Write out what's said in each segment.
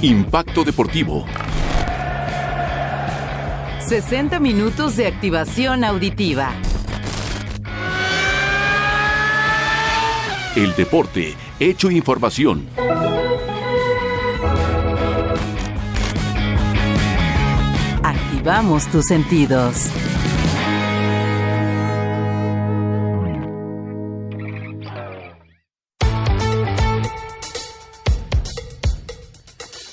Impacto Deportivo. 60 minutos de activación auditiva. El deporte, hecho información. Activamos tus sentidos.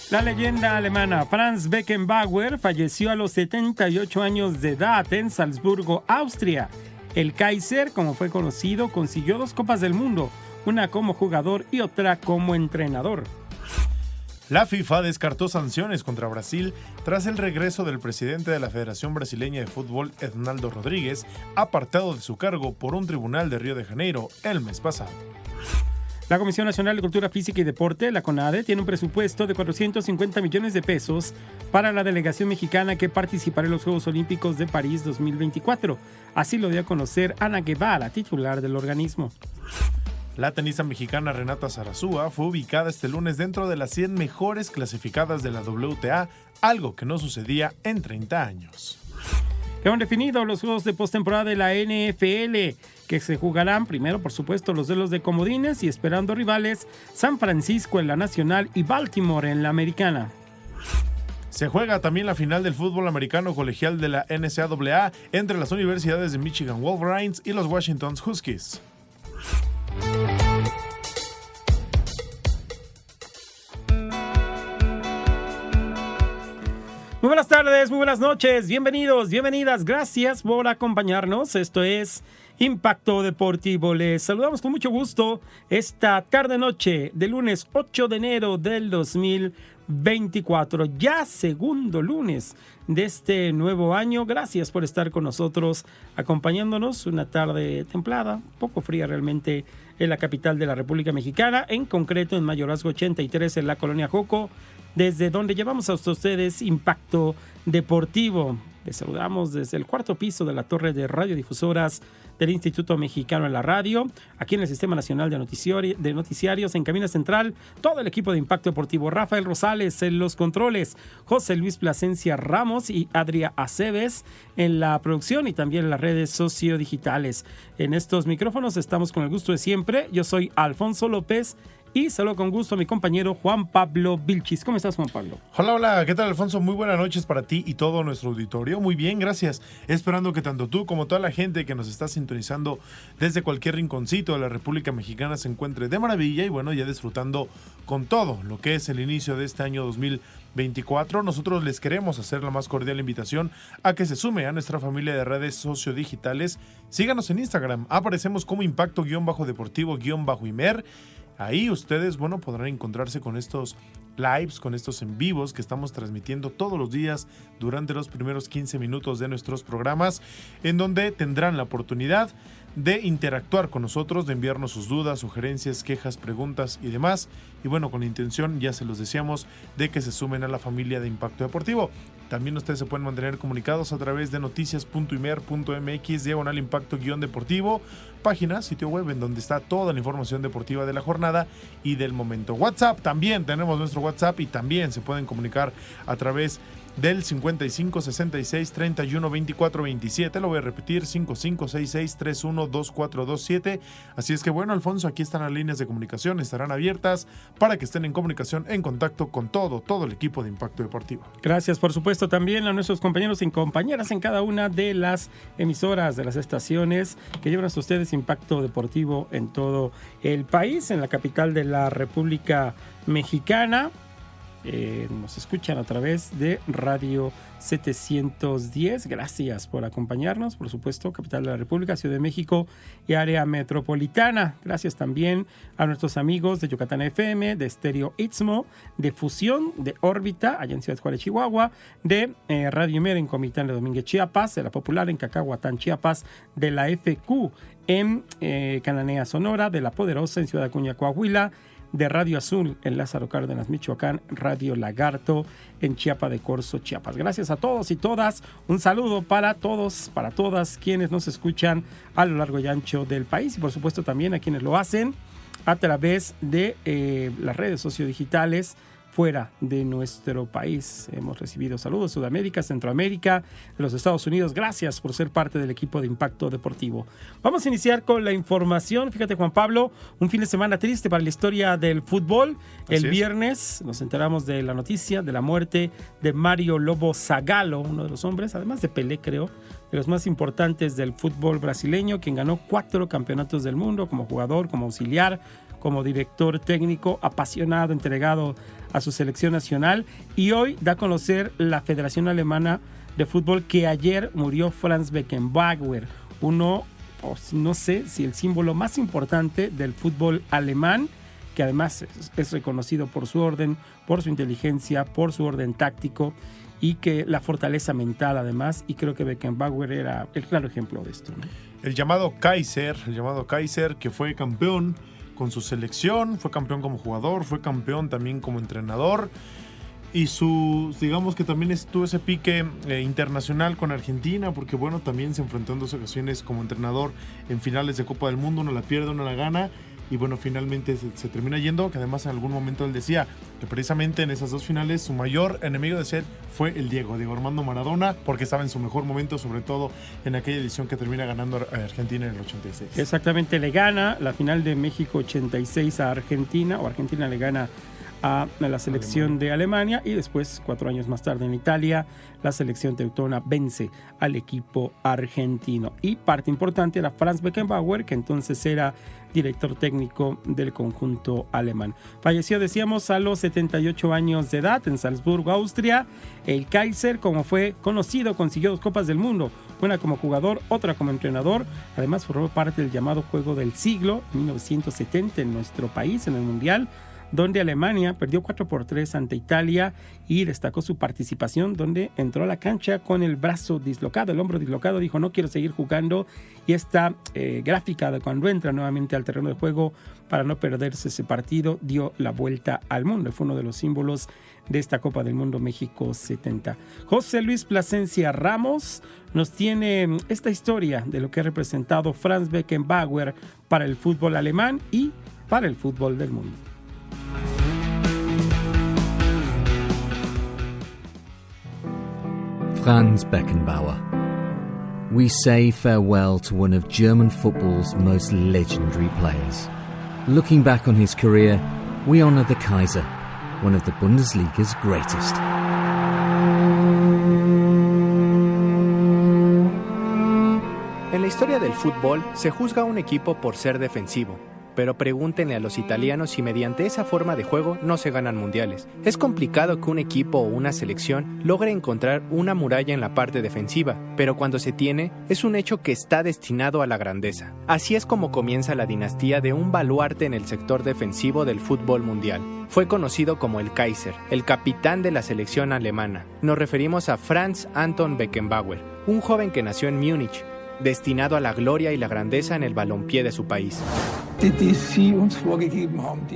La leyenda alemana Franz Beckenbauer falleció a los 78 años de edad en Salzburgo, Austria. El Kaiser, como fue conocido, consiguió 2 Copas del Mundo, una como jugador y otra como entrenador. La FIFA descartó sanciones contra Brasil tras el regreso del presidente de la Federación Brasileña de Fútbol, Ednaldo Rodríguez, apartado de su cargo por un tribunal de Río de Janeiro el mes pasado. La Comisión Nacional de Cultura Física y Deporte, la CONADE, tiene un presupuesto de 450 millones de pesos para la delegación mexicana que participará en los Juegos Olímpicos de París 2024. Así lo dio a conocer Ana Guevara, titular del organismo. La tenista mexicana Renata Zarazúa fue ubicada este lunes dentro de las 100 mejores clasificadas de la WTA, algo que no sucedía en 30 años. Quedaron definidos los juegos de postemporada de la NFL, que se jugarán primero, por supuesto, los duelos de comodines y esperando rivales San Francisco en la Nacional y Baltimore en la Americana. Se juega también la final del fútbol americano colegial de la NCAA entre las universidades de Michigan Wolverines y los Washington Huskies. Muy buenas tardes, muy buenas noches, bienvenidos, bienvenidas, gracias por acompañarnos. Esto es Impacto Deportivo. Les saludamos con mucho gusto esta tarde-noche del lunes 8 de enero del 2024, ya segundo lunes de este nuevo año. Gracias por estar con nosotros, acompañándonos. Una tarde templada, poco fría realmente en la capital de la República Mexicana, en concreto en Mayorazgo 83 en la Colonia Joco, desde donde llevamos a ustedes Impacto Deportivo. Les saludamos desde el 4º piso de la torre de radiodifusoras del Instituto Mexicano de la Radio, aquí en el Sistema Nacional de Noticiarios, en cabina central, todo el equipo de Impacto Deportivo, Rafael Rosales en los controles, José Luis Plasencia Ramos y Adria Aceves en la producción y también en las redes sociodigitales. En estos micrófonos estamos con el gusto de siempre. Yo soy Alfonso López y saludo con gusto a mi compañero Juan Pablo Vilchis. ¿Cómo estás, Juan Pablo? Hola, ¿qué tal, Alfonso? Muy buenas noches para ti y todo nuestro auditorio. Muy bien, gracias. Esperando que tanto tú como toda la gente que nos está sintonizando desde cualquier rinconcito de la República Mexicana se encuentre de maravilla y bueno, ya disfrutando con todo lo que es el inicio de este año 2024. Nosotros les queremos hacer la más cordial invitación a que se sume a nuestra familia de redes sociodigitales. Síganos en Instagram, aparecemos como Impacto-Deportivo-Imer. Ahí ustedes, bueno, podrán encontrarse con estos lives, con estos en vivos que estamos transmitiendo todos los días durante los primeros 15 minutos de nuestros programas, en donde tendrán la oportunidad de interactuar con nosotros, de enviarnos sus dudas, sugerencias, quejas, preguntas y demás. Y bueno, con la intención, ya se los decíamos, de que se sumen a la familia de Impacto Deportivo. También ustedes se pueden mantener comunicados a través de noticias.imer.mx/impacto-deportivo, página, sitio web en donde está toda la información deportiva de la jornada y del momento. WhatsApp, también tenemos nuestro WhatsApp y también se pueden comunicar a través del 55 66 31 24 27. Lo voy a repetir, 55 66 31 24 27. Así es que bueno, Alfonso, aquí están las líneas de comunicación, estarán abiertas para que estén en comunicación, en contacto con todo el equipo de Impacto Deportivo. Gracias, por supuesto, también a nuestros compañeros y compañeras en cada una de las emisoras, de las estaciones que llevan a ustedes Impacto Deportivo en todo el país, en la capital de la República Mexicana. Nos escuchan a través de Radio 710. Gracias por acompañarnos, por supuesto, capital de la República, Ciudad de México y área metropolitana. Gracias también a nuestros amigos de Yucatán FM, de Stereo Istmo, de Fusión, de Órbita, allá en Ciudad Juárez, Chihuahua, de Radio Imer en Comitán de Domínguez, Chiapas, de La Popular en Cacahuatán, Chiapas, de la FQ en Cananea, Sonora, de La Poderosa en Ciudad Acuña, Coahuila, de Radio Azul en Lázaro Cárdenas, Michoacán, Radio Lagarto en Chiapa de Corzo, Chiapas. Gracias a todos y todas. Un saludo para todos, para todas quienes nos escuchan a lo largo y ancho del país y por supuesto también a quienes lo hacen a través de las redes sociodigitales, fuera de nuestro país. Hemos recibido saludos de Sudamérica, Centroamérica, de los Estados Unidos. Gracias por ser parte del equipo de Impacto Deportivo. Vamos a iniciar con la información. Fíjate, Juan Pablo, un fin de semana triste para la historia del fútbol. El viernes nos enteramos de la noticia de la muerte de Mario Lobo Zagallo, uno de los hombres, además de Pelé, creo, de los más importantes del fútbol brasileño, quien ganó 4 campeonatos del mundo como jugador, como auxiliar, como director técnico, apasionado, entregado a su selección nacional, y hoy da a conocer la Federación Alemana de Fútbol que ayer murió Franz Beckenbauer, uno, no sé si el símbolo más importante del fútbol alemán, que además es reconocido por su orden, por su inteligencia, por su orden táctico y que la fortaleza mental además, y creo que Beckenbauer era el claro ejemplo de esto, ¿no? El llamado Kaiser, que fue campeón con su selección, fue campeón como jugador, fue campeón también como entrenador, y digamos que también tuvo ese pique internacional con Argentina, porque bueno, también se enfrentó en 2 ocasiones como entrenador en finales de Copa del Mundo, uno la pierde, uno la gana, y bueno, finalmente se termina yendo, que además en algún momento él decía que precisamente en esas 2 finales su mayor enemigo de ser fue el Diego Armando Maradona, porque estaba en su mejor momento, sobre todo en aquella edición que termina ganando a Argentina en el 86. Exactamente, le gana la final de México 86 a Argentina, o Argentina le gana a la selección de Alemania, y después 4 años más tarde en Italia la selección teutona vence al equipo argentino, y parte importante era Franz Beckenbauer, que entonces era director técnico del conjunto alemán. Falleció, decíamos, a los 78 años de edad en Salzburgo, Austria. El Kaiser, como fue conocido, consiguió 2 Copas del Mundo, una como jugador, otra como entrenador. Además formó parte del llamado Juego del Siglo en 1970 en nuestro país, en el Mundial, donde Alemania perdió 4-3 ante Italia, y destacó su participación donde entró a la cancha con el brazo dislocado, el hombro dislocado, dijo no quiero seguir jugando, y esta gráfica de cuando entra nuevamente al terreno de juego para no perderse ese partido dio la vuelta al mundo. Fue uno de los símbolos de esta Copa del Mundo México 70. José Luis Plasencia Ramos nos tiene esta historia de lo que ha representado Franz Beckenbauer para el fútbol alemán y para el fútbol del mundo. Franz Beckenbauer. We say farewell to one of German football's most legendary players. Looking back on his career, we honor the Kaiser, one of the Bundesliga's greatest. En la historia del fútbol se juzga a un equipo por ser defensivo. Pero pregúntenle a los italianos si mediante esa forma de juego no se ganan mundiales. Es complicado que un equipo o una selección logre encontrar una muralla en la parte defensiva, pero cuando se tiene, es un hecho que está destinado a la grandeza. Así es como comienza la dinastía de un baluarte en el sector defensivo del fútbol mundial. Fue conocido como el Kaiser, el capitán de la selección alemana. Nos referimos a Franz Anton Beckenbauer, un joven que nació en Múnich, destinado a la gloria y la grandeza en el balompié de su país.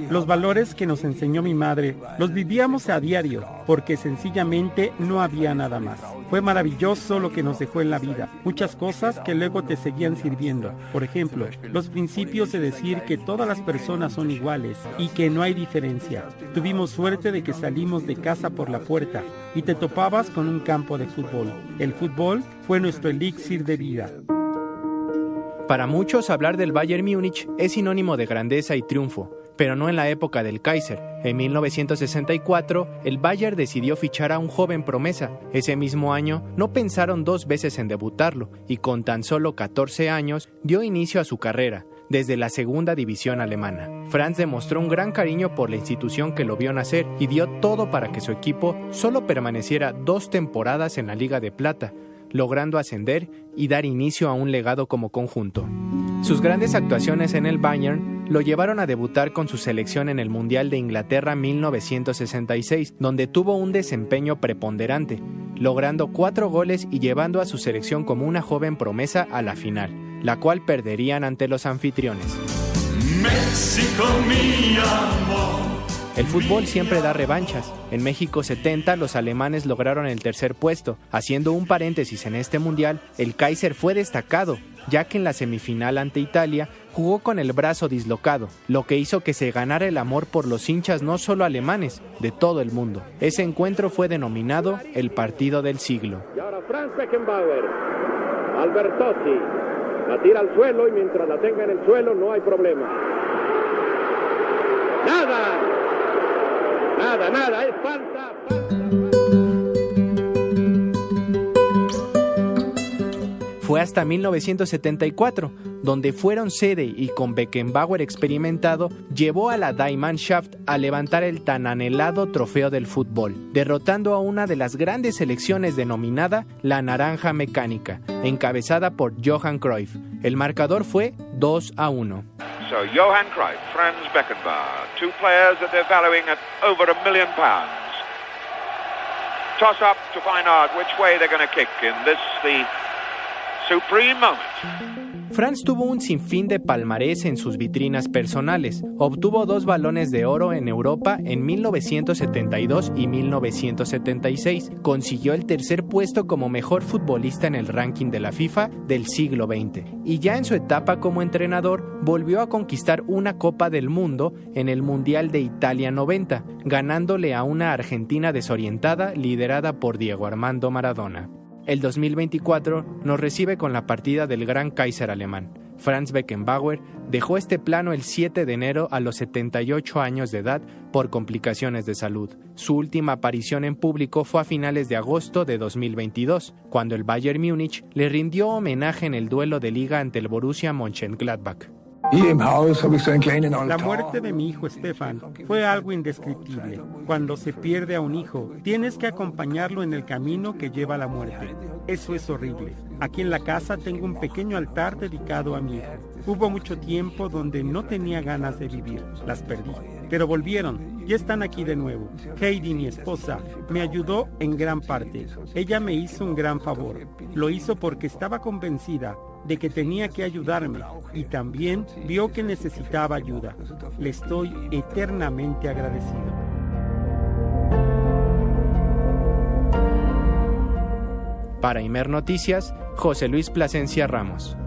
Los valores que nos enseñó mi madre los vivíamos a diario porque sencillamente no había nada más. Fue maravilloso lo que nos dejó en la vida, muchas cosas que luego te seguían sirviendo. Por ejemplo, los principios de decir que todas las personas son iguales y que no hay diferencia. Tuvimos suerte de que salimos de casa por la puerta y te topabas con un campo de fútbol. El fútbol fue nuestro elixir de vida. Para muchos, hablar del Bayern Múnich es sinónimo de grandeza y triunfo, pero no en la época del Kaiser. En 1964, el Bayern decidió fichar a un joven promesa. Ese mismo año, no pensaron 2 veces en debutarlo, y con tan solo 14 años, dio inicio a su carrera, desde la segunda división alemana. Franz demostró un gran cariño por la institución que lo vio nacer y dio todo para que su equipo solo permaneciera 2 temporadas en la Liga de Plata, logrando ascender y dar inicio a un legado como conjunto. Sus grandes actuaciones en el Bayern lo llevaron a debutar con su selección en el Mundial de Inglaterra 1966, donde tuvo un desempeño preponderante, logrando 4 goles y llevando a su selección como una joven promesa a la final, la cual perderían ante los anfitriones. México, mi amor. El fútbol siempre da revanchas. En México 70 los alemanes lograron el 3er puesto. Haciendo un paréntesis en este mundial, el Kaiser fue destacado, ya que en la semifinal ante Italia jugó con el brazo dislocado, lo que hizo que se ganara el amor por los hinchas no solo alemanes, de todo el mundo. Ese encuentro fue denominado el partido del siglo. Y ahora Franz Beckenbauer, Albertotti, la tira al suelo y mientras la tenga en el suelo no hay problema. Nada, es falta. Fue hasta 1974, donde fueron sede y con Beckenbauer experimentado, llevó a la Die Mannschaft a levantar el tan anhelado trofeo del fútbol, derrotando a una de las grandes selecciones denominada la Naranja Mecánica, encabezada por Johan Cruyff. El marcador fue 2-1. So Johan Cruyff, Franz Beckenbauer, two players that they're valuing at over £1 million. Toss up to find out which way they're going to kick in this, the supreme moment. Franz tuvo un sinfín de palmarés en sus vitrinas personales. Obtuvo 2 balones de oro en Europa en 1972 y 1976. Consiguió el tercer puesto como mejor futbolista en el ranking de la FIFA del siglo XX. Y ya en su etapa como entrenador, volvió a conquistar una Copa del Mundo en el Mundial de Italia 90, ganándole a una Argentina desorientada liderada por Diego Armando Maradona. El 2024 nos recibe con la partida del gran Kaiser alemán. Franz Beckenbauer dejó este plano el 7 de enero a los 78 años de edad por complicaciones de salud. Su última aparición en público fue a finales de agosto de 2022, cuando el Bayern Múnich le rindió homenaje en el duelo de liga ante el Borussia Mönchengladbach. La muerte de mi hijo Stefan fue algo indescriptible. Cuando se pierde a un hijo, tienes que acompañarlo en el camino que lleva a la muerte. Eso es horrible. Aquí en la casa tengo un pequeño altar dedicado a mi hijo. Hubo mucho tiempo donde no tenía ganas de vivir. Las perdí. Pero volvieron. Ya están aquí de nuevo. Heidi, mi esposa, me ayudó en gran parte. Ella me hizo un gran favor. Lo hizo porque estaba convencida de que tenía que ayudarme y también vio que necesitaba ayuda. Le estoy eternamente agradecido. Para Imer Noticias, José Luis Plasencia Ramos.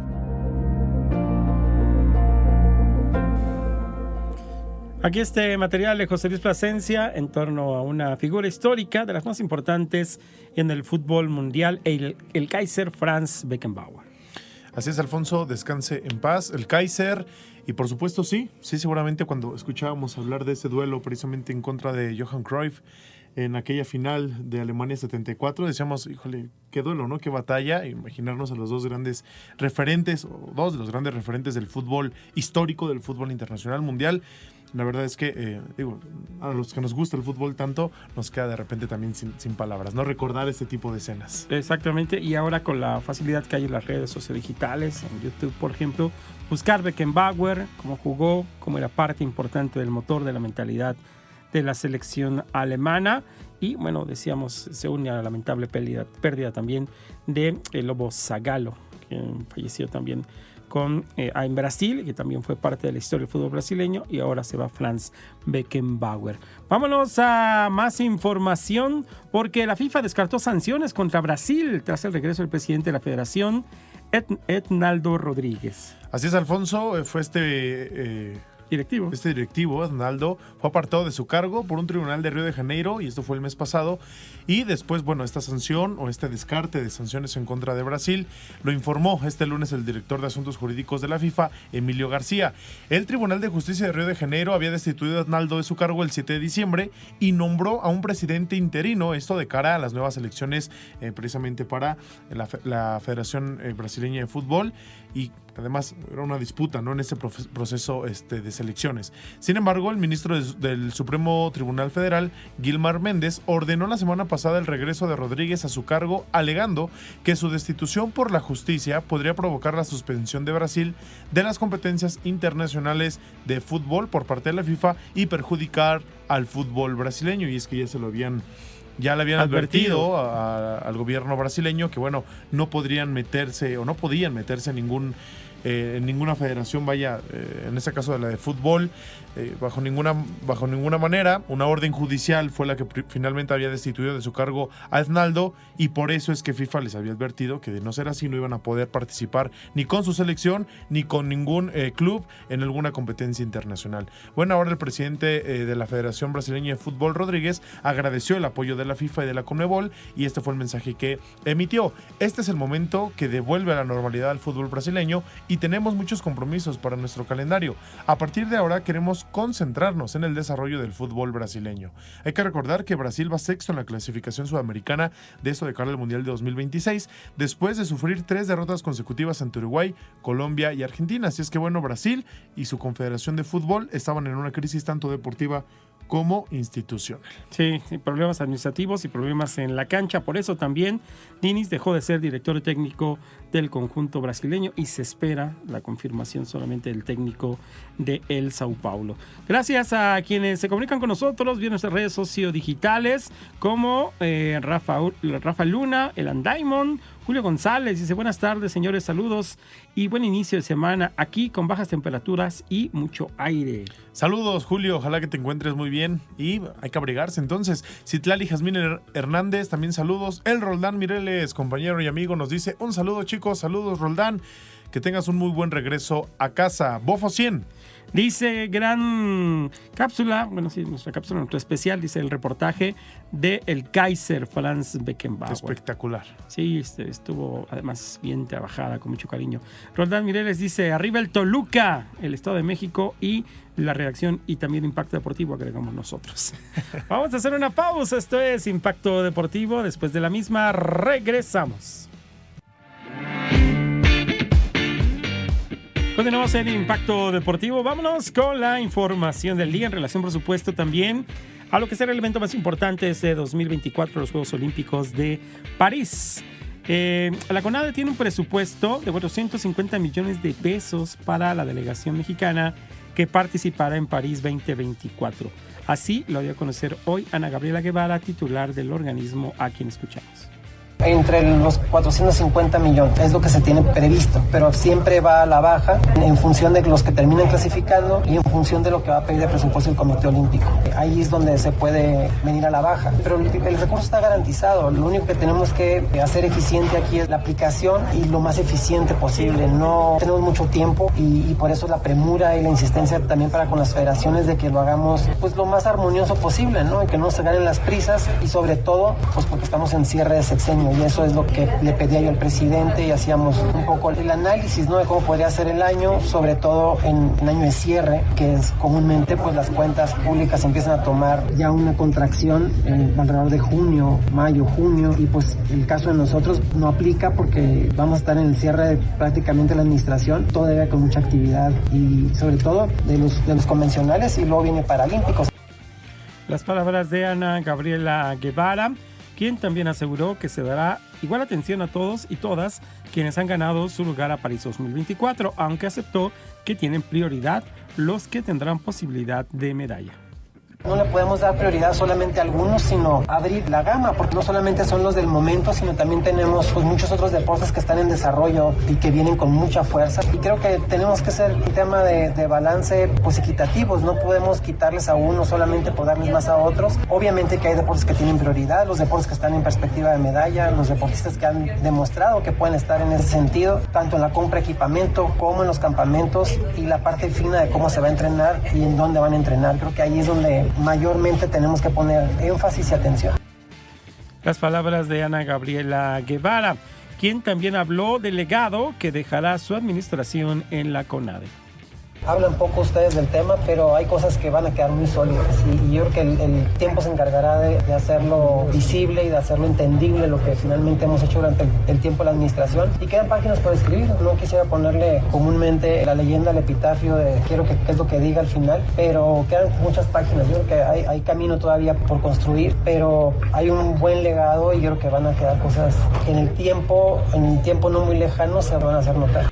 Aquí este material de José Luis Plasencia en torno a una figura histórica de las más importantes en el fútbol mundial, el Kaiser Franz Beckenbauer. Así es, Alfonso, descanse en paz. El Kaiser, y por supuesto sí, seguramente cuando escuchábamos hablar de ese duelo precisamente en contra de Johan Cruyff en aquella final de Alemania 74, decíamos, híjole, qué duelo, ¿no? Qué batalla, imaginarnos a los dos grandes referentes, o dos de los grandes referentes del fútbol histórico, del fútbol internacional mundial. La verdad es que, a los que nos gusta el fútbol tanto, nos queda de repente también sin palabras, ¿no? Recordar este tipo de escenas. Exactamente, y ahora con la facilidad que hay en las redes sociodigitales, en YouTube, por ejemplo, buscar Beckenbauer, cómo jugó, cómo era parte importante del motor de la mentalidad de la selección alemana. Y, bueno, decíamos, se une a la lamentable pérdida también de el Lobo Zagallo, que falleció también en Brasil, que también fue parte de la historia del fútbol brasileño, y ahora se va Franz Beckenbauer. Vámonos a más información, porque la FIFA descartó sanciones contra Brasil tras el regreso del presidente de la federación, Ednaldo Rodríguez. Así es, Alfonso, fue Este directivo, Ednaldo, fue apartado de su cargo por un tribunal de Río de Janeiro, y esto fue el mes pasado, y después, bueno, esta sanción o este descarte de sanciones en contra de Brasil lo informó este lunes el director de Asuntos Jurídicos de la FIFA, Emilio García. El Tribunal de Justicia de Río de Janeiro había destituido a Ednaldo de su cargo el 7 de diciembre y nombró a un presidente interino, esto de cara a las nuevas elecciones precisamente para la Federación Brasileña de Fútbol, y además era una disputa, ¿no?, en este proceso de selecciones. Sin embargo, el ministro del Supremo Tribunal Federal, Gilmar Méndez, ordenó la semana pasada el regreso de Rodríguez a su cargo, alegando que su destitución por la justicia podría provocar la suspensión de Brasil de las competencias internacionales de fútbol por parte de la FIFA y perjudicar al fútbol brasileño. Y es que ya le habían advertido al gobierno brasileño que, bueno, no podían meterse en ningún en ninguna federación, en este caso de la de fútbol, bajo ninguna manera. Una orden judicial fue la que finalmente había destituido de su cargo a Aznaldo, y por eso es que FIFA les había advertido que de no ser así no iban a poder participar ni con su selección ni con ningún club en alguna competencia internacional. Bueno, ahora el presidente de la Federación Brasileña de Fútbol, Rodríguez, agradeció el apoyo de la FIFA y de la CONMEBOL, y este fue el mensaje que emitió. Este es el momento que devuelve a la normalidad al fútbol brasileño y tenemos muchos compromisos para nuestro calendario. A partir de ahora queremos concentrarnos en el desarrollo del fútbol brasileño. Hay que recordar que Brasil va sexto en la clasificación sudamericana de esto de cara al Mundial de 2026, después de sufrir 3 derrotas consecutivas ante Uruguay, Colombia y Argentina. Así es que bueno, Brasil y su Confederación de Fútbol estaban en una crisis tanto deportiva como institucional. Sí, problemas administrativos y problemas en la cancha. Por eso también Diniz dejó de ser director técnico del conjunto brasileño y se espera la confirmación solamente del técnico de el Sao Paulo. Gracias a quienes se comunican con nosotros vía nuestras redes sociodigitales como Rafa Luna, Elan Diamond, Julio González dice: buenas tardes, señores, saludos y buen inicio de semana aquí con bajas temperaturas y mucho aire. Saludos, Julio, ojalá que te encuentres muy bien y hay que abrigarse entonces. Citlali Jazmín Hernández, también saludos. El Roldán Mireles, compañero y amigo, nos dice: un saludo, chicos, saludos, Roldán, que tengas un muy buen regreso a casa. Bofo 100. Dice: gran cápsula, bueno, sí, nuestra cápsula, nuestro especial, dice el reportaje de el Kaiser Franz Beckenbauer. Espectacular. Sí, estuvo además bien trabajada, con mucho cariño. Roldán Mireles dice: arriba el Toluca, el Estado de México y la redacción y también Impacto Deportivo, agregamos nosotros. Vamos a hacer una pausa, esto es Impacto Deportivo, después de la misma regresamos. Continuamos en Impacto Deportivo. Vámonos con la información del día en relación, por supuesto, también a lo que será el evento más importante de 2024, los Juegos Olímpicos de París. La CONADE tiene un presupuesto de 450 millones de pesos para la delegación mexicana que participará en París 2024. Así lo dio a conocer hoy Ana Gabriela Guevara, titular del organismo, a quien escuchamos. Entre los 450 millones es lo que se tiene previsto, pero siempre va a la baja en función de los que terminan clasificando y en función de lo que va a pedir de presupuesto el Comité Olímpico. Ahí es donde se puede venir a la baja, pero el recurso está garantizado. Lo único que tenemos que hacer eficiente aquí es la aplicación y lo más eficiente posible. No tenemos mucho tiempo y por eso la premura y la insistencia también para con las federaciones de que lo hagamos pues lo más armonioso posible, ¿no? Y que no se ganen las prisas y sobre todo pues porque estamos en cierre de sexenio. Y eso es lo que le pedía yo al presidente y hacíamos un poco el análisis, ¿no?, de cómo podría ser el año, sobre todo en año de cierre, que es comúnmente pues las cuentas públicas empiezan a tomar ya una contracción alrededor de junio, mayo, junio, y pues el caso de nosotros no aplica porque vamos a estar en el cierre de prácticamente la administración, todavía con mucha actividad y sobre todo de los convencionales y luego viene Paralímpicos. Las palabras de Ana Gabriela Guevara, quien también aseguró que se dará igual atención a todos y todas quienes han ganado su lugar a París 2024, aunque aceptó que tienen prioridad los que tendrán posibilidad de medalla. No le podemos dar prioridad solamente a algunos, sino abrir la gama, porque no solamente son los del momento, sino también tenemos pues, muchos otros deportes que están en desarrollo y que vienen con mucha fuerza. Y creo que tenemos que ser un tema de balance pues equitativos, no podemos quitarles a unos solamente por darles más a otros. Obviamente que hay deportes que tienen prioridad, los deportes que están en perspectiva de medalla, los deportistas que han demostrado que pueden estar en ese sentido, tanto en la compra de equipamiento como en los campamentos y la parte fina de cómo se va a entrenar y en dónde van a entrenar. Creo que ahí es donde mayormente tenemos que poner énfasis y atención. Las palabras de Ana Gabriela Guevara, quien también habló del legado que dejará su administración en la CONADE. Hablan poco ustedes del tema, pero hay cosas que van a quedar muy sólidas y yo creo que el tiempo se encargará de hacerlo visible y de hacerlo entendible lo que finalmente hemos hecho durante el tiempo de la administración. Y quedan páginas por escribir. No quisiera ponerle comúnmente la leyenda, el epitafio de quiero que es lo que diga al final, pero quedan muchas páginas. Yo creo que hay camino todavía por construir, pero hay un buen legado y yo creo que van a quedar cosas que en el tiempo no muy lejano se van a hacer notar.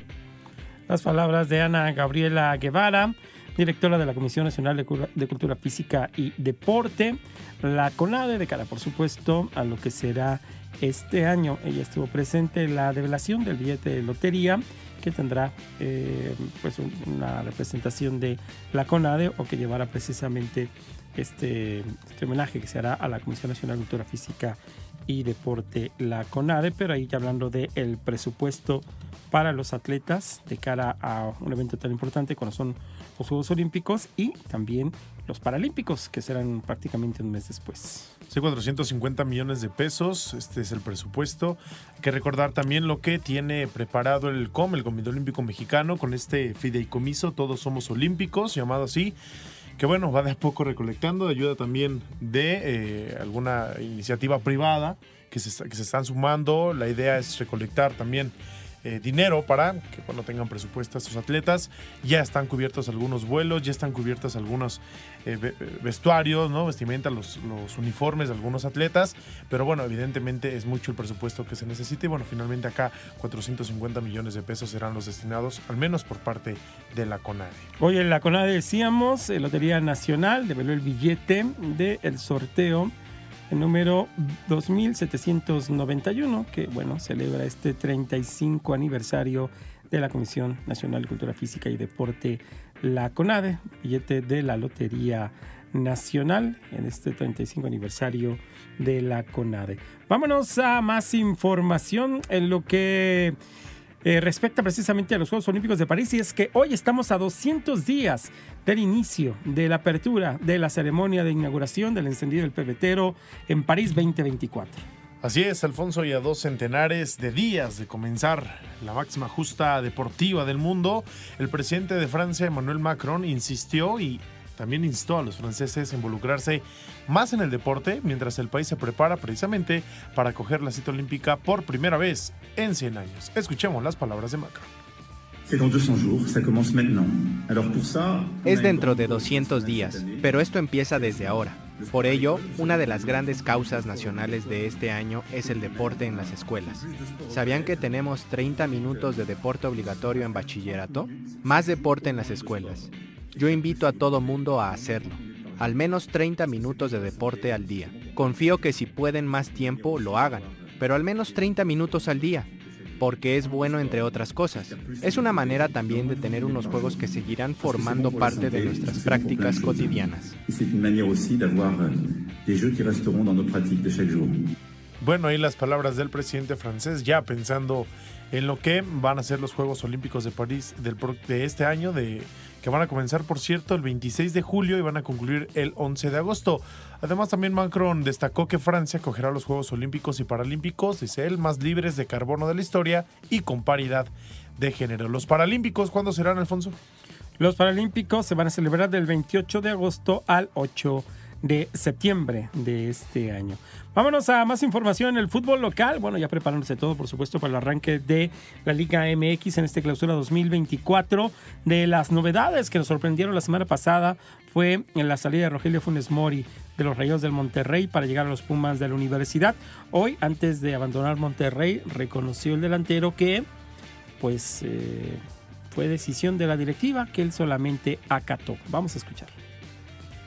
Las palabras de Ana Gabriela Guevara, directora de la Comisión Nacional de Cultura Física y Deporte, la CONADE, de cara, por supuesto, a lo que será este año. Ella estuvo presente en la develación del billete de lotería que tendrá pues una representación de la CONADE o que llevará precisamente este homenaje que se hará a la Comisión Nacional de Cultura Física y Deporte, la CONADE, pero ahí ya hablando del presupuesto para los atletas de cara a un evento tan importante como son los Juegos Olímpicos y también los Paralímpicos, que serán prácticamente un mes después. Sí, 450 millones de pesos, este es el presupuesto. Hay que recordar también lo que tiene preparado el COM, el Comité Olímpico Mexicano, con este fideicomiso Todos Somos Olímpicos, llamado así, que bueno, va de a poco recolectando, ayuda también de alguna iniciativa privada que se están sumando. La idea es recolectar también dinero para que cuando tengan presupuesto estos atletas. Ya están cubiertos algunos vuelos, ya están cubiertos algunos vestuarios, ¿no? Vestimenta, los uniformes de algunos atletas, pero bueno, evidentemente es mucho el presupuesto que se necesita y bueno, finalmente acá 450 millones de pesos serán los destinados, al menos por parte de la CONADE. Hoy en la CONADE decíamos, Lotería Nacional develó el billete del sorteo, el número 2791, que bueno, celebra este 35 aniversario de la Comisión Nacional de Cultura Física y Deporte, la CONADE, billete de la Lotería Nacional en este 35 aniversario de la CONADE. Vámonos a más información en lo que respecta precisamente a los Juegos Olímpicos de París, y es que hoy estamos a 200 días del inicio de la apertura de la ceremonia de inauguración del encendido del pebetero en París 2024. Así es, Alfonso, y a 2 centenares de días de comenzar la máxima justa deportiva del mundo, el presidente de Francia, Emmanuel Macron, insistió y también instó a los franceses a involucrarse más en el deporte mientras el país se prepara precisamente para acoger la cita olímpica por primera vez en 100 años. Escuchemos las palabras de Macron. Es dentro de 200 días, pero esto empieza desde ahora. Por ello, una de las grandes causas nacionales de este año es el deporte en las escuelas. ¿Sabían que tenemos 30 minutos de deporte obligatorio en bachillerato? Más deporte en las escuelas. Yo invito a todo mundo a hacerlo. Al menos 30 minutos de deporte al día. Confío que si pueden más tiempo, lo hagan. Pero al menos 30 minutos al día. Porque es bueno entre otras cosas. Es una manera también de tener unos juegos que seguirán formando parte de nuestras prácticas cotidianas. Bueno, ahí las palabras del presidente francés, ya pensando en lo que van a ser los Juegos Olímpicos de París de este año, que van a comenzar, por cierto, el 26 de julio y van a concluir el 11 de agosto. Además, también Macron destacó que Francia acogerá los Juegos Olímpicos y Paralímpicos, dice él, más libres de carbono de la historia y con paridad de género. ¿Los Paralímpicos cuándo serán, Alfonso? Los Paralímpicos se van a celebrar del 28 de agosto al 8 de septiembre de este año. Vámonos a más información en el fútbol local. Bueno, ya preparándose todo, por supuesto, para el arranque de la Liga MX en este clausura 2024. De las novedades que nos sorprendieron la semana pasada fue en la salida de Rogelio Funes Mori de los Rayados del Monterrey para llegar a los Pumas de la Universidad. Hoy, antes de abandonar Monterrey, reconoció el delantero que pues fue decisión de la directiva que él solamente acató. Vamos a escuchar.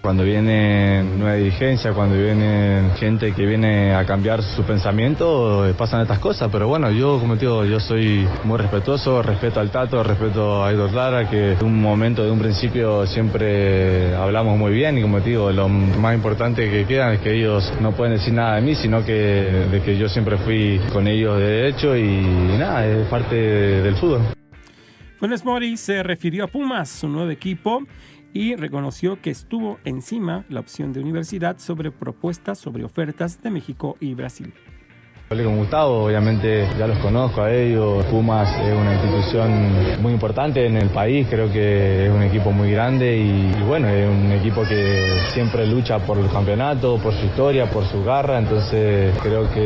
Cuando viene nueva dirigencia, cuando viene gente que viene a cambiar su pensamiento, pasan estas cosas. Pero bueno, yo, como te digo, yo soy muy respetuoso, respeto al Tato, respeto a Héctor Lara, que de un momento, de un principio, siempre hablamos muy bien. Y como te digo, lo más importante que queda es que ellos no pueden decir nada de mí, sino de que yo siempre fui con ellos de derecho y nada, es parte del fútbol. Funes Mori se refirió a Pumas, su nuevo equipo, y reconoció que estuvo encima la opción de Universidad sobre propuestas, sobre ofertas de México y Brasil. Hablé con Gustavo, obviamente ya los conozco a ellos. Pumas es una institución muy importante en el país, creo que es un equipo muy grande y bueno, es un equipo que siempre lucha por el campeonato, por su historia, por su garra, entonces creo que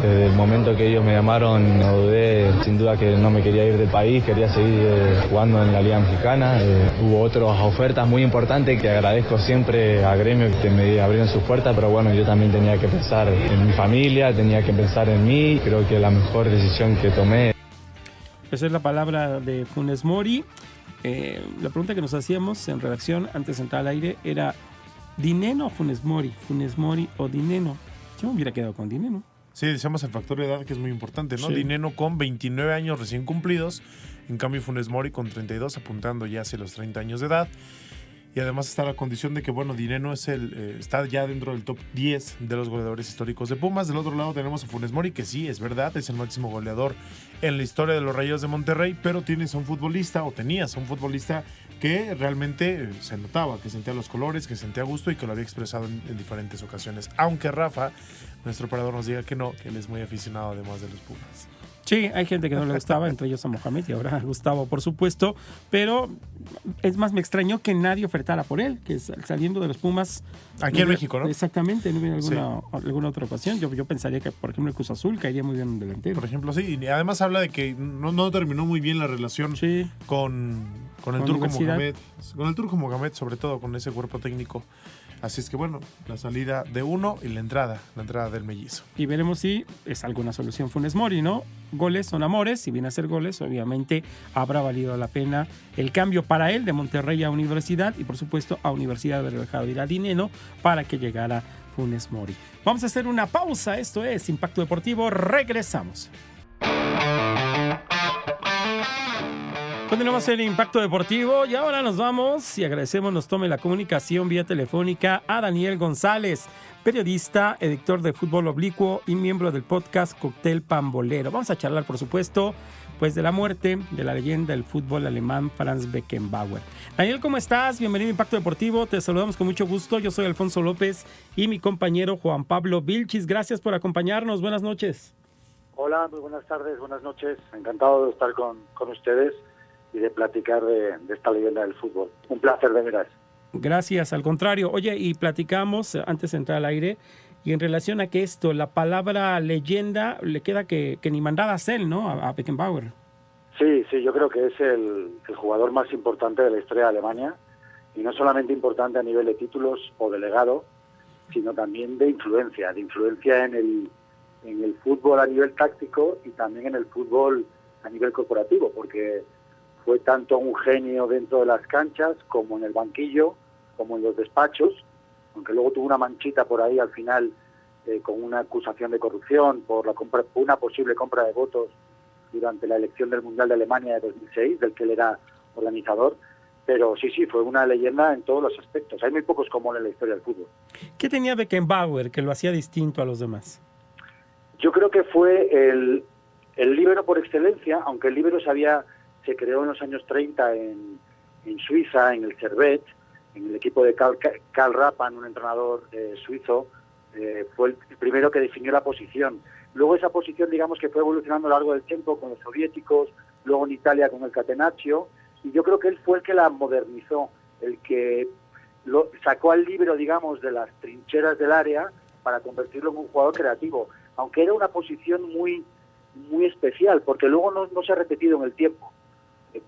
desde el momento que ellos me llamaron no dudé, sin duda que no me quería ir del país, quería seguir jugando en la Liga Mexicana. Hubo otras ofertas muy importantes que agradezco siempre a Gremio que me abrieron sus puertas, pero bueno, yo también tenía que pensar en mi familia, tenía que pensar en mí, creo que la mejor decisión que tomé. Esa es la palabra de Funes Mori. La pregunta que nos hacíamos en redacción antes de entrar al aire era ¿Dineno o Funes Mori? ¿Funes Mori o Dineno? Yo me hubiera quedado con Dineno. Sí, decíamos el factor de edad que es muy importante, ¿no? Sí. Dineno con 29 años recién cumplidos, en cambio Funes Mori con 32, apuntando ya hacia los 30 años de edad. Y además está la condición de que, bueno, Dineno es está ya dentro del top 10 de los goleadores históricos de Pumas. Del otro lado tenemos a Funes Mori, que sí, es verdad, es el máximo goleador en la historia de los Rayados de Monterrey, pero tenías a un futbolista que realmente se notaba, que sentía los colores, que sentía gusto y que lo había expresado en diferentes ocasiones. Aunque Rafa, nuestro operador, nos diga que no, que él es muy aficionado además de los Pumas. Sí, hay gente que no le gustaba, entre ellos a Mohamed y ahora a Gustavo, por supuesto, pero es más, me extrañó que nadie ofertara por él, que saliendo de los Pumas... Aquí en México, ¿no? Exactamente, no hubiera alguna otra ocasión. Yo pensaría que, por ejemplo, el Cruz Azul caería muy bien un delantero. Por ejemplo, sí, y además habla de que no terminó muy bien la relación con el Turco Mohamed, con el Turco Mohamed, sobre todo con ese cuerpo técnico. Así es que bueno, la salida de uno y la entrada del mellizo. Y veremos si es alguna solución Funes Mori, ¿no? Goles son amores, si viene a ser goles, obviamente habrá valido la pena el cambio para él de Monterrey a Universidad y por supuesto a Universidad de dejado ir a Dineno para que llegara Funes Mori. Vamos a hacer una pausa, esto es Impacto Deportivo, regresamos. Continuamos el Impacto Deportivo y ahora nos vamos y agradecemos nos tome la comunicación vía telefónica a Daniel González, periodista, editor de Fútbol Oblicuo y miembro del podcast Cóctel Pambolero. Vamos a charlar, por supuesto, pues de la muerte de la leyenda del fútbol alemán Franz Beckenbauer. Daniel, ¿cómo estás? Bienvenido a Impacto Deportivo. Te saludamos con mucho gusto. Yo soy Alfonso López y mi compañero Juan Pablo Vilchis. Gracias por acompañarnos. Buenas noches. Hola, muy buenas tardes, buenas noches. Encantado de estar con ustedes y de platicar de esta leyenda del fútbol. Un placer, de veras. Gracias, al contrario. Oye, y platicamos antes de entrar al aire, y en relación a que esto, la palabra leyenda, le queda que ni mandada a hacer, ¿no? A Beckenbauer. Sí, yo creo que es el jugador más importante de la historia de Alemania, y no solamente importante a nivel de títulos o de legado, sino también de influencia en el fútbol a nivel táctico y también en el fútbol a nivel corporativo, porque fue tanto un genio dentro de las canchas como en el banquillo, como en los despachos, aunque luego tuvo una manchita por ahí al final con una acusación de corrupción por una posible compra de votos durante la elección del Mundial de Alemania de 2006, del que él era organizador. Pero sí, fue una leyenda en todos los aspectos. Hay muy pocos como él en la historia del fútbol. ¿Qué tenía Beckenbauer que lo hacía distinto a los demás? Yo creo que fue el líbero por excelencia, aunque el líbero se creó en los años 30 en Suiza, en el Servette, en el equipo de Karl Rappan, un entrenador suizo, fue el primero que definió la posición. Luego esa posición, digamos, que fue evolucionando a lo largo del tiempo con los soviéticos, luego en Italia con el Catenaccio, y yo creo que él fue el que la modernizó, el que sacó al líbero, digamos, de las trincheras del área para convertirlo en un jugador creativo, aunque era una posición muy especial, porque luego no se ha repetido en el tiempo.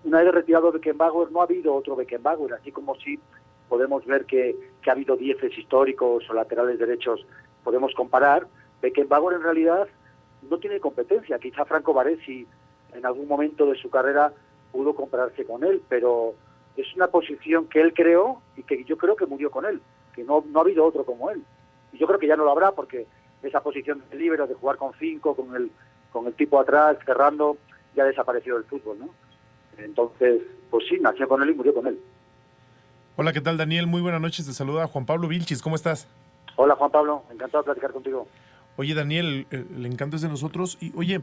Una vez retirado Beckenbauer, no ha habido otro Beckenbauer, así como si podemos ver que ha habido 10 históricos o laterales derechos, podemos comparar. Beckenbauer en realidad no tiene competencia. Quizá Franco Baresi en algún momento de su carrera pudo compararse con él, pero es una posición que él creó y que yo creo que murió con él, que no ha habido otro como él. Y yo creo que ya no lo habrá, porque esa posición de líbero, de jugar con 5, con el tipo atrás, cerrando, ya ha desaparecido del fútbol, ¿no? Entonces, pues sí, nació con él y murió con él. Hola, ¿qué tal, Daniel? Muy buenas noches, te saluda Juan Pablo Vilchis, ¿cómo estás? Hola, Juan Pablo, encantado de platicar contigo. Oye, Daniel, el encanto es de nosotros. Y oye,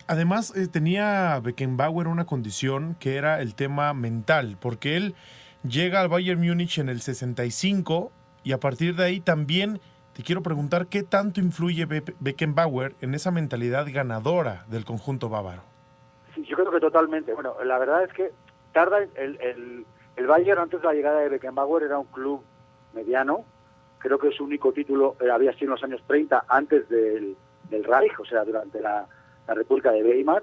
además tenía Beckenbauer una condición que era el tema mental, porque él llega al Bayern Múnich en el 65 y a partir de ahí también te quiero preguntar qué tanto influye Beckenbauer en esa mentalidad ganadora del conjunto bávaro. Sí, yo creo que totalmente. Bueno, la verdad es que tarda el Bayern, antes de la llegada de Beckenbauer, era un club mediano. Creo que su único título había sido en los años 30, antes del Reich, o sea, durante la República de Weimar.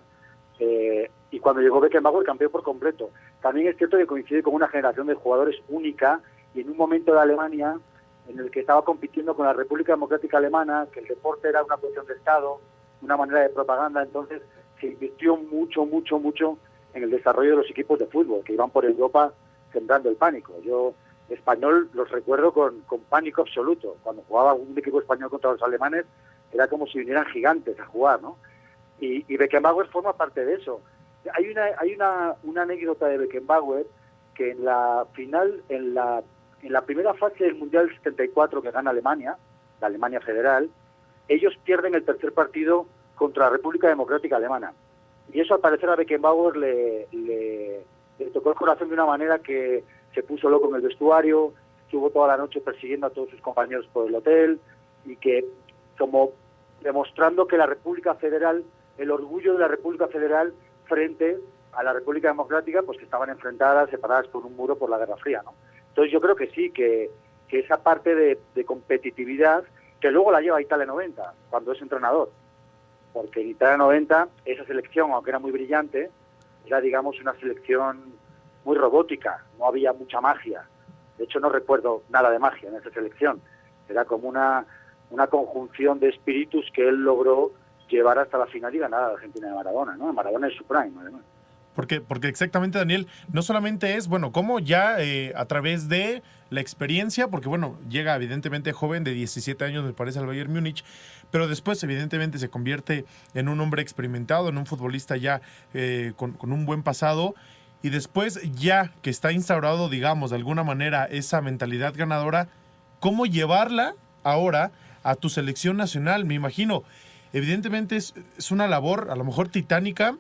Y cuando llegó Beckenbauer, cambió por completo. También es cierto que coincide con una generación de jugadores única y en un momento de Alemania en el que estaba compitiendo con la República Democrática Alemana, que el deporte era una cuestión de Estado, una manera de propaganda. Entonces se invirtió mucho en el desarrollo de los equipos de fútbol, que iban por Europa sembrando el pánico. Yo, español, los recuerdo con pánico absoluto. Cuando jugaba un equipo español contra los alemanes, era como si vinieran gigantes a jugar, ¿no? Y Beckenbauer forma parte de eso. Hay una anécdota de Beckenbauer que en la final, en la primera fase del Mundial 74 que gana Alemania, la Alemania Federal, ellos pierden el tercer partido contra la República Democrática Alemana. Y eso, al parecer, a Beckenbauer le tocó el corazón de una manera que se puso loco en el vestuario, estuvo toda la noche persiguiendo a todos sus compañeros por el hotel, y que, como demostrando que la República Federal, el orgullo de la República Federal frente a la República Democrática, pues que estaban enfrentadas, separadas por un muro por la Guerra Fría, ¿no? Entonces yo creo que sí, que esa parte de competitividad, que luego la lleva Italia 90, cuando es entrenador, porque en Italia 90, esa selección, aunque era muy brillante, era, digamos, una selección muy robótica, no había mucha magia. De hecho, no recuerdo nada de magia en esa selección. Era como una conjunción de espíritus que él logró llevar hasta la final y ganar a la Argentina de Maradona, ¿no? Maradona es su prime, además. Porque exactamente, Daniel, no solamente es, bueno, cómo ya a través de la experiencia, porque bueno, llega evidentemente joven de 17 años, me parece, al Bayern Múnich, pero después evidentemente se convierte en un hombre experimentado, en un futbolista ya con un buen pasado, y después ya que está instaurado, digamos, de alguna manera esa mentalidad ganadora, ¿cómo llevarla ahora a tu selección nacional? Me imagino, evidentemente es una labor a lo mejor titánica,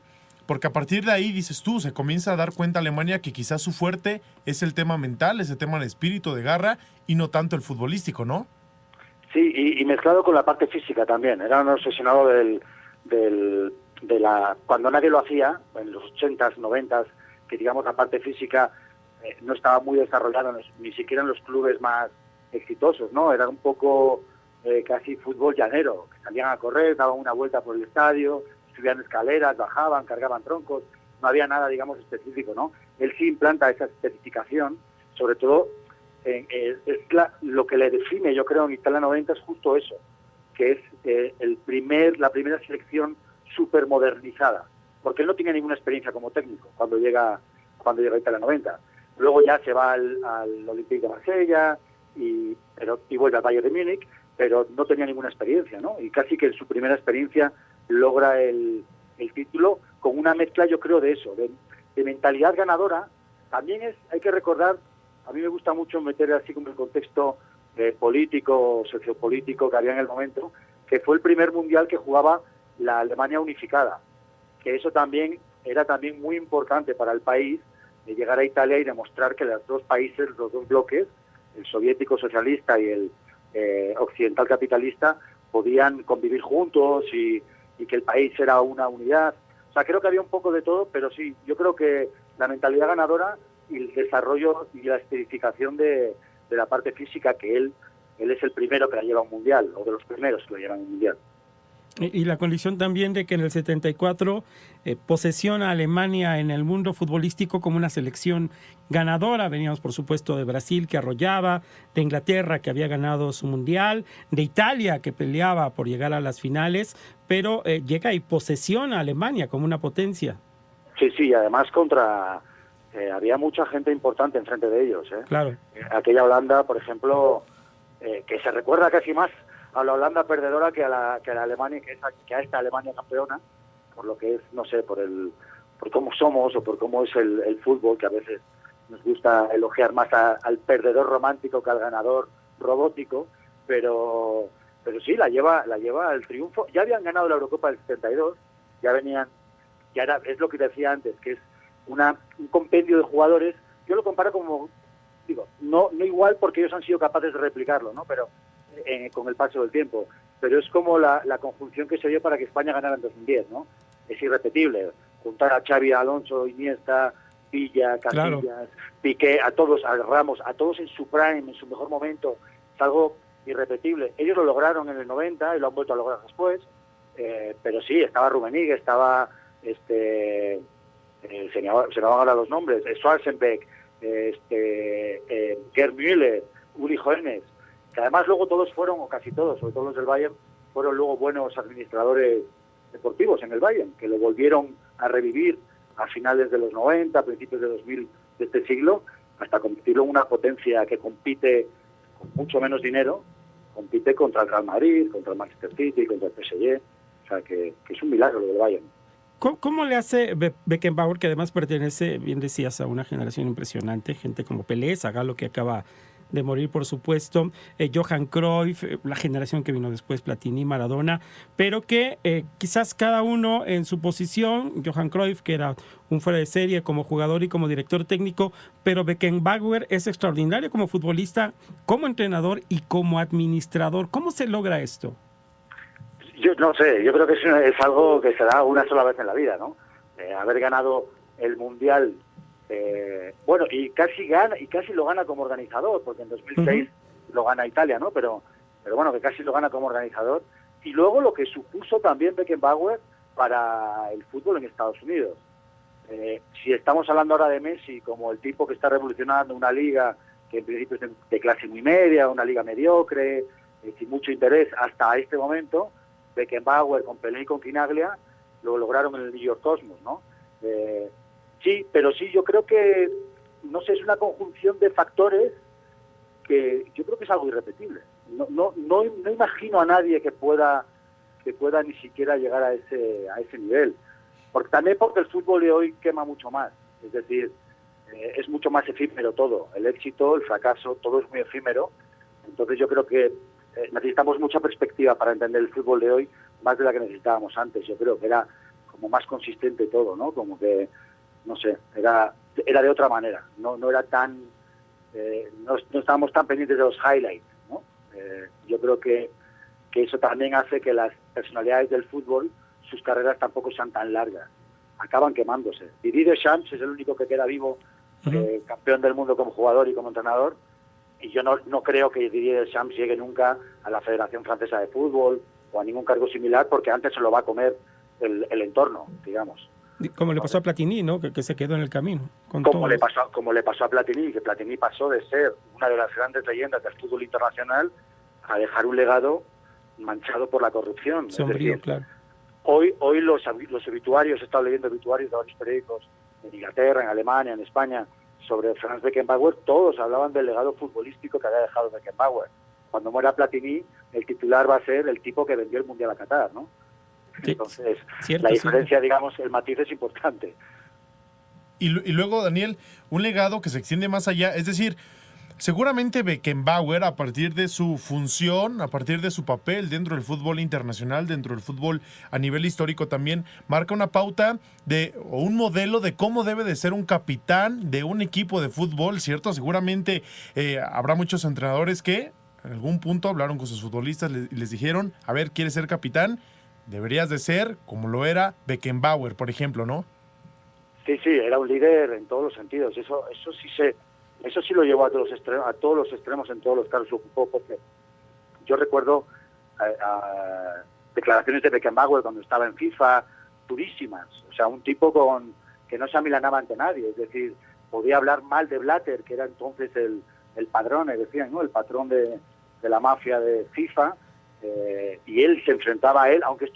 porque a partir de ahí, dices tú, se comienza a dar cuenta Alemania que quizás su fuerte es el tema mental, ese tema de espíritu, de garra, y no tanto el futbolístico, ¿no? Sí, y mezclado con la parte física también. Era un obsesionado de cuando nadie lo hacía, en los 80s, 90s, que digamos la parte física no estaba muy desarrollada, ni siquiera en los clubes más exitosos, ¿no? Era un poco casi fútbol llanero, que salían a correr, daban una vuelta por el estadio, subían escaleras, bajaban, cargaban troncos, no había nada, digamos, específico, ¿no? Él sí implanta esa especificación, sobre todo, lo que le define, yo creo, en Italia 90 es justo eso, que es la primera selección súper modernizada, porque él no tiene ninguna experiencia como técnico cuando llega a Italia 90. Luego ya se va al Olympique de Marsella y vuelve al Bayern de Múnich, pero no tenía ninguna experiencia, ¿no? Y casi que en su primera experiencia logra el título con una mezcla, yo creo, de eso, de mentalidad ganadora. También hay que recordar, a mí me gusta mucho meter así como el contexto político, sociopolítico que había en el momento, que fue el primer mundial que jugaba la Alemania unificada, que eso también era también muy importante para el país, de llegar a Italia y demostrar que los dos países, los dos bloques, el soviético socialista y el occidental capitalista, podían convivir juntos y que el país era una unidad. O sea, creo que había un poco de todo, pero sí, yo creo que la mentalidad ganadora y el desarrollo y la especificación de la parte física, que él es el primero que la lleva a un mundial, o de los primeros que lo llevan a un mundial. Y la condición también de que en el 74 posesiona a Alemania en el mundo futbolístico como una selección ganadora. Veníamos, por supuesto, de Brasil, que arrollaba, de Inglaterra, que había ganado su mundial, de Italia, que peleaba por llegar a las finales, pero llega y posesiona a Alemania como una potencia. Sí, además había mucha gente importante enfrente de ellos. Claro. Aquella Holanda, por ejemplo, que se recuerda casi más a la Holanda perdedora que a la Alemania, que a esta Alemania campeona, por lo que es, no sé, por cómo somos o por cómo es el fútbol, que a veces nos gusta elogiar más al perdedor romántico que al ganador robótico, pero sí, la lleva al triunfo. Ya habían ganado la Eurocopa del 72, es lo que decía antes, que es un compendio de jugadores. Yo lo comparo como, digo, no igual porque ellos han sido capaces de replicarlo, ¿no? Pero con el paso del tiempo, pero es como la conjunción que se dio para que España ganara en 2010, ¿no? Es irrepetible, juntar a Xavi, Alonso, Iniesta, Villa, Casillas, claro, Piqué, a Ramos, a todos en su prime, en su mejor momento, es algo irrepetible. Ellos lo lograron en el 90 y lo han vuelto a lograr después, pero sí, estaba Rummenigge, estaba se me van ahora los nombres, Schwarzenbeck, Gerd Müller, Uli Hoeneß, que además luego todos fueron, o casi todos, sobre todo los del Bayern, fueron luego buenos administradores deportivos en el Bayern, que lo volvieron a revivir a finales de los 90, a principios de 2000 de este siglo, hasta convertirlo en una potencia que compite con mucho menos dinero compite contra el Real Madrid, contra el Manchester City, contra el PSG. O sea, que es un milagro lo del Bayern. ¿Cómo le hace Beckenbauer, que además pertenece, bien decías, a una generación impresionante, gente como Pelé, Zagallo, que acaba de morir, por supuesto, Johan Cruyff, la generación que vino después, Platini, Maradona, pero que quizás cada uno en su posición, Johan Cruyff, que era un fuera de serie como jugador y como director técnico, pero Beckenbauer es extraordinario como futbolista, como entrenador y como administrador. ¿Cómo se logra esto? Yo no sé, yo creo que es algo que se da una sola vez en la vida, ¿no? Haber ganado el Mundial, bueno, y casi lo gana como organizador, porque en 2006 lo gana Italia, ¿no? Pero bueno, que casi lo gana como organizador. Y luego lo que supuso también Beckenbauer para el fútbol en Estados Unidos. Si estamos hablando ahora de Messi como el tipo que está revolucionando una liga que en principio es de clase muy media, una liga mediocre, sin mucho interés hasta este momento, Beckenbauer con Pelé y con Quinaglia lo lograron en el New York Cosmos, ¿no? Sí, pero sí, yo creo que, no sé, es una conjunción de factores que yo creo que es algo irrepetible. No imagino a nadie que pueda ni siquiera llegar a ese nivel. También porque el fútbol de hoy quema mucho más. Es decir, es mucho más efímero todo. El éxito, el fracaso, todo es muy efímero. Entonces yo creo que necesitamos mucha perspectiva para entender el fútbol de hoy, más de la que necesitábamos antes. Yo creo que era como más consistente todo, ¿no? Como que, no sé, era de otra manera. No era tan... no estábamos tan pendientes de los highlights, ¿no? Yo creo que eso también hace que las personalidades del fútbol, sus carreras tampoco sean tan largas. Acaban quemándose. Didier Deschamps es el único que queda vivo, campeón del mundo como jugador y como entrenador. Y yo no creo que Didier Deschamps llegue nunca a la Federación Francesa de Fútbol o a ningún cargo similar, porque antes se lo va a comer el entorno, digamos. Como le pasó a Platini, ¿no? Que se quedó en el camino. Como le pasó a Platini, que Platini pasó de ser una de las grandes leyendas del fútbol internacional a dejar un legado manchado por la corrupción. Sombrío, es decir, claro. Hoy los obituarios, he estado leyendo obituarios de varios periódicos en Inglaterra, en Alemania, en España, sobre Franz Beckenbauer. Todos hablaban del legado futbolístico que había dejado Beckenbauer. Cuando muera Platini, el titular va a ser el tipo que vendió el Mundial a Qatar, ¿no? Sí, entonces, cierto, la diferencia, digamos, el matiz es importante. Y luego, Daniel, un legado que se extiende más allá, es decir, seguramente Beckenbauer, a partir de su función, a partir de su papel dentro del fútbol internacional, dentro del fútbol a nivel histórico también, marca una pauta o un modelo de cómo debe de ser un capitán de un equipo de fútbol, ¿cierto? Seguramente habrá muchos entrenadores que en algún punto hablaron con sus futbolistas y les dijeron, a ver, ¿quieres ser capitán? Deberías de ser como lo era Beckenbauer, por ejemplo, ¿no? Sí, era un líder en todos los sentidos. Eso sí lo llevó a todos los extremos en todos los casos que ocupó, porque yo recuerdo declaraciones de Beckenbauer cuando estaba en FIFA, durísimas. O sea, un tipo que no se amilanaba ante nadie. Es decir, podía hablar mal de Blatter, que era entonces el padrón, decían, ¿no? El patrón de la mafia de FIFA. Y él se enfrentaba a él, aunque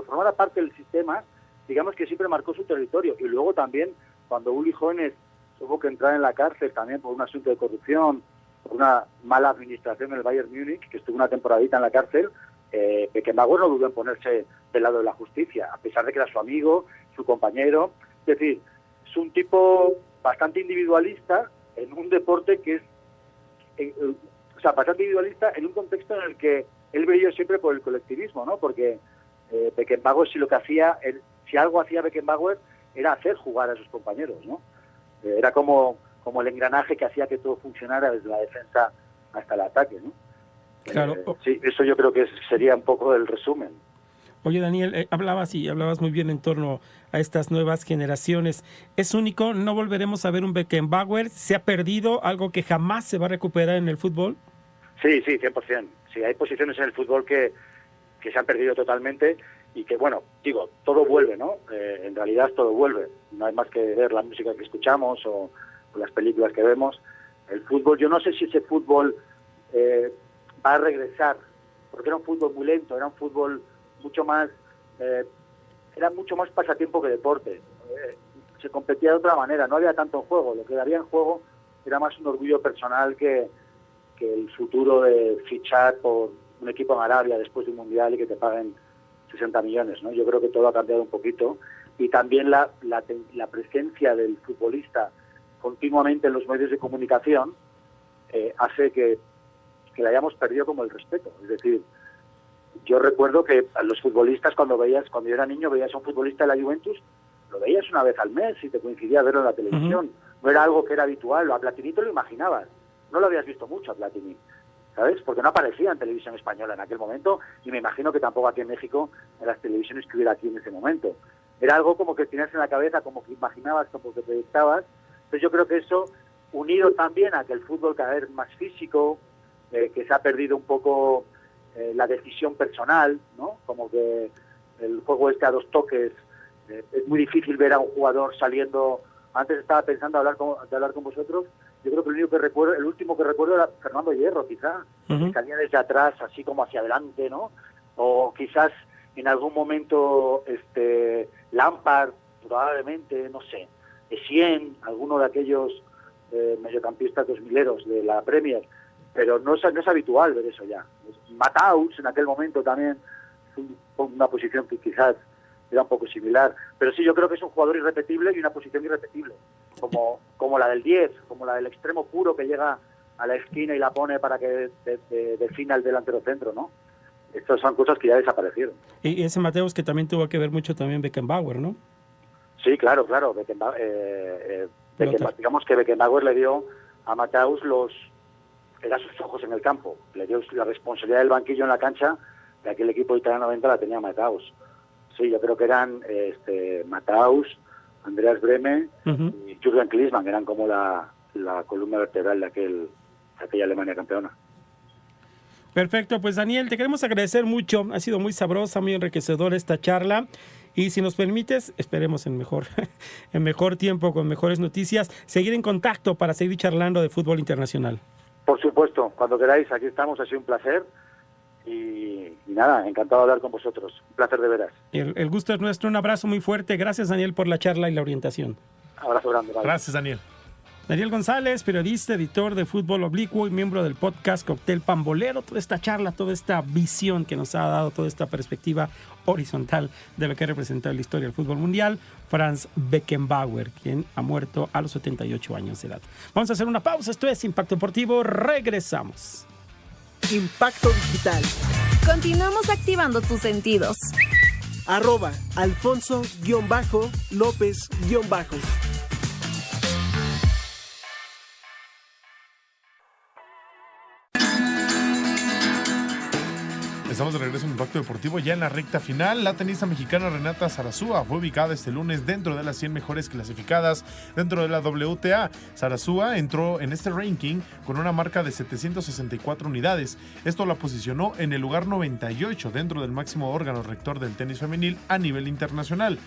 formara parte del sistema, digamos que siempre marcó su territorio. Y luego también, cuando Uli Hoeneß tuvo que entrar en la cárcel también por un asunto de corrupción, por una mala administración en el Bayern Múnich, que estuvo una temporadita en la cárcel, Beckenbauer no dudó en ponerse del lado de la justicia, a pesar de que era su amigo, su compañero. Es decir, es un tipo bastante individualista en un deporte que es... bastante individualista en un contexto en el que él brilló siempre por el colectivismo, ¿no? Porque Beckenbauer, si algo hacía Beckenbauer, era hacer jugar a sus compañeros, ¿no? Era como el engranaje que hacía que todo funcionara desde la defensa hasta el ataque, ¿no? Claro. Sí, eso yo creo que sería un poco el resumen. Oye, Daniel, hablabas muy bien en torno a estas nuevas generaciones. ¿Es único? ¿No volveremos a ver un Beckenbauer? ¿Se ha perdido algo que jamás se va a recuperar en el fútbol? Sí, 100%. Sí, hay posiciones en el fútbol que se han perdido totalmente y que, bueno, digo, todo vuelve, ¿no? En realidad todo vuelve. No hay más que ver la música que escuchamos o las películas que vemos. El fútbol, yo no sé si ese fútbol va a regresar, porque era un fútbol muy lento, era un fútbol mucho más pasatiempo que deporte. Se competía de otra manera, no había tanto juego. Lo que había en juego era más un orgullo personal que el futuro de fichar por un equipo en Arabia después de un mundial y que te paguen 60 millones, ¿no? Yo creo que todo ha cambiado un poquito, y también la presencia del futbolista continuamente en los medios de comunicación hace que le hayamos perdido como el respeto. Es decir, yo recuerdo que a los futbolistas, cuando yo era niño, veías a un futbolista de la Juventus, lo veías una vez al mes y te coincidía verlo en la televisión. No era algo que era habitual. A Platini te lo imaginabas. No lo habías visto mucho a Platini, ¿sabes? Porque no aparecía en televisión española en aquel momento, y me imagino que tampoco aquí en México, en las televisiones que hubiera aquí en ese momento. Era algo como que tenías en la cabeza, como que imaginabas, como que proyectabas. Entonces yo creo que eso, unido también a que el fútbol cada vez más físico, que se ha perdido un poco la decisión personal, ¿no? Como que el juego a 2 toques, es muy difícil ver a un jugador saliendo. Antes estaba pensando hablar con vosotros. Yo creo que el último que recuerdo era Fernando Hierro, quizá, que salía desde atrás, así como hacia adelante, ¿no? O quizás en algún momento Lampard, probablemente, no sé, Essien, alguno de aquellos mediocampistas 2000eros de la Premier, pero no es habitual ver eso ya. Mataus en aquel momento también, una posición que quizás era un poco similar, pero sí, yo creo que es un jugador irrepetible y una posición irrepetible, como la del 10, como la del extremo puro que llega a la esquina y la pone para que defina el delantero centro, ¿no? Estas son cosas que ya desaparecieron. Y ese Mateus que también tuvo que ver mucho también Beckenbauer, ¿no? Sí, claro. Digamos que Beckenbauer le dio a Mateus era sus ojos en el campo, le dio la responsabilidad del banquillo en la cancha, de aquel equipo italiano 90 la tenía Mateus. Sí, yo creo que eran Mateus, Andreas Brehme y Jürgen Klinsmann, que eran como la columna vertebral de aquella Alemania campeona. Perfecto, pues Daniel, te queremos agradecer mucho. Ha sido muy sabrosa, muy enriquecedora esta charla. Y si nos permites, esperemos en mejor tiempo, con mejores noticias, seguir en contacto para seguir charlando de fútbol internacional. Por supuesto, cuando queráis, aquí estamos, ha sido un placer. Y nada, encantado de hablar con vosotros. Un placer de veras. El gusto es nuestro, un abrazo muy fuerte. Gracias, Daniel, por la charla y la orientación. Abrazo grande. Vale. Gracias, Daniel. Daniel González, periodista, editor de Fútbol Oblicuo y miembro del podcast Cóctel Pambolero. Toda esta charla, toda esta visión que nos ha dado, toda esta perspectiva horizontal de lo que ha representado la historia del fútbol mundial, Franz Beckenbauer, quien ha muerto a los 78 años de edad. Vamos a hacer una pausa. Esto es Impacto Deportivo. Regresamos. Impacto Digital. Continuamos activando tus sentidos. @Alfonso_López_. Estamos de regreso en Impacto Deportivo, ya en la recta final. La tenista mexicana Renata Zarazúa fue ubicada este lunes dentro de las 100 mejores clasificadas dentro de la WTA. Zarazúa entró en este ranking con una marca de 764 unidades. Esto la posicionó en el lugar 98 dentro del máximo órgano rector del tenis femenil a nivel internacional.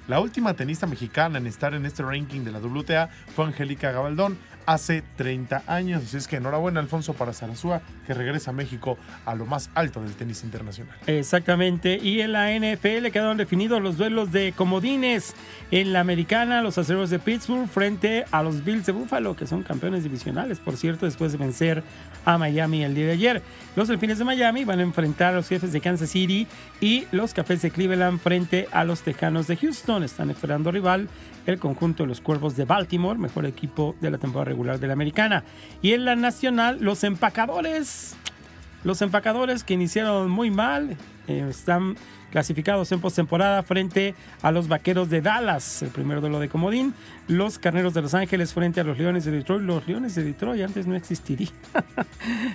La última tenista mexicana en estar en este ranking de la WTA fue Angélica Gabaldón hace 30 años. Así es que enhorabuena, Alfonso, para Zarazúa, que regresa a México a lo más alto del tenis internacional. Exactamente. Y en la NFL quedaron definidos los duelos de comodines. En la americana, los Acereros de Pittsburgh frente a los Bills de Buffalo, que son campeones divisionales, por cierto, después de vencer a Miami el día de ayer. Los Delfines de Miami van a enfrentar a los Jefes de Kansas City y los Cafés de Cleveland frente a los Tejanos de Houston. Están esperando rival el conjunto de los Cuervos de Baltimore, mejor equipo de la temporada regular de la americana. Y en la nacional, los empacadores que iniciaron muy mal, están clasificados en postemporada frente a los Vaqueros de Dallas, el primer duelo de comodín. Los Carneros de Los Ángeles frente a los Leones de Detroit. Los Leones de Detroit antes no existiría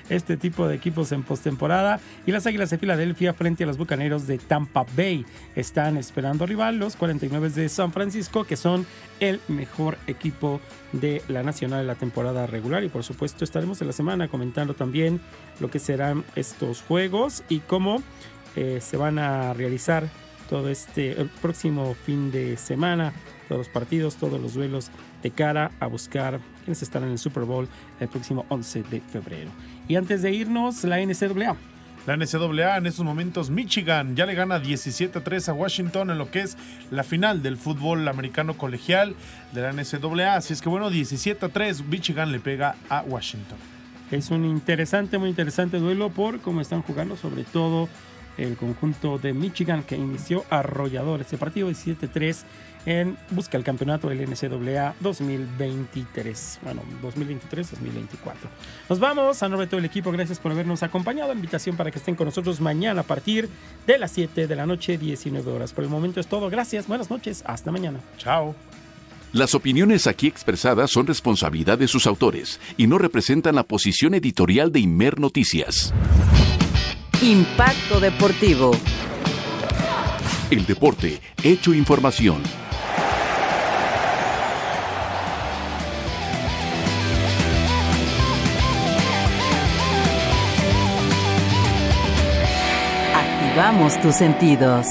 este tipo de equipos en postemporada. Y las Águilas de Filadelfia frente a los Bucaneros de Tampa Bay. Están esperando rival los 49 de San Francisco, que son el mejor equipo de la nacional de la temporada regular. Y por supuesto estaremos en la semana comentando también lo que serán estos juegos y cómo se van a realizar todo el próximo fin de semana, todos los partidos, todos los duelos de cara a buscar quiénes estarán en el Super Bowl el próximo 11 de febrero. Y antes de irnos, la NCAA. La NCAA en estos momentos, Michigan ya le gana 17-3 a Washington en lo que es la final del fútbol americano colegial de la NCAA. Así es que bueno, 17-3 Michigan le pega a Washington. Es un muy interesante duelo por cómo están jugando, sobre todo el conjunto de Michigan, que inició arrollador este partido 17-3 en busca del campeonato del NCAA 2023. Bueno, 2023-2024. Nos vamos, a nombre de todo el equipo, gracias por habernos acompañado. Invitación para que estén con nosotros mañana a partir de las 7 de la noche, 19 horas. Por el momento es todo, gracias, buenas noches, hasta mañana. Chao. Las opiniones aquí expresadas son responsabilidad de sus autores y no representan la posición editorial de Imer Noticias. Impacto Deportivo. El deporte, hecho información. Activamos tus sentidos.